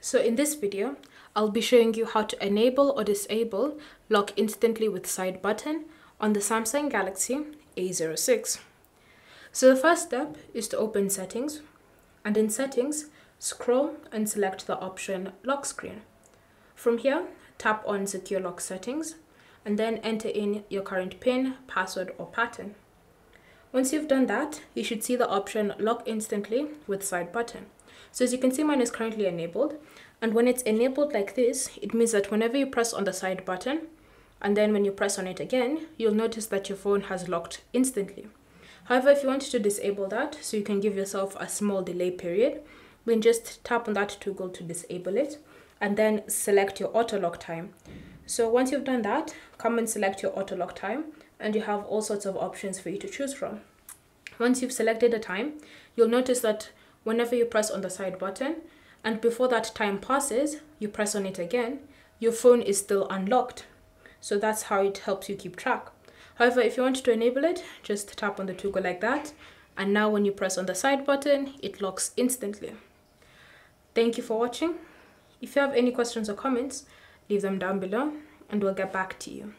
So in this video, I'll be showing you how to enable or disable lock instantly with side button on the Samsung Galaxy A06. So the first step is to open settings, and in settings, scroll and select the option lock screen. From here, tap on secure lock settings and then enter in your current PIN, password or pattern. Once you've done that, you should see the option lock instantly with side button. So as you can see, mine is currently enabled, and when it's enabled like this, it means that whenever you press on the side button and then when you press on it again, you'll notice that your phone has locked instantly. However, if you want to disable that, so you can give yourself a small delay period, then just tap on that toggle to disable it and then select your auto lock time. So once you've done that, come and select your auto lock time, and you have all sorts of options for you to choose from. Once you've selected a time, you'll notice that whenever you press on the side button and before that time passes, you press on it again, your phone is still unlocked. So that's how it helps you keep track. However, if you want to enable it, just tap on the toggle like that, and now when you press on the side button, it locks instantly. Thank you for watching. If you have any questions or comments, leave them down below and we'll get back to you.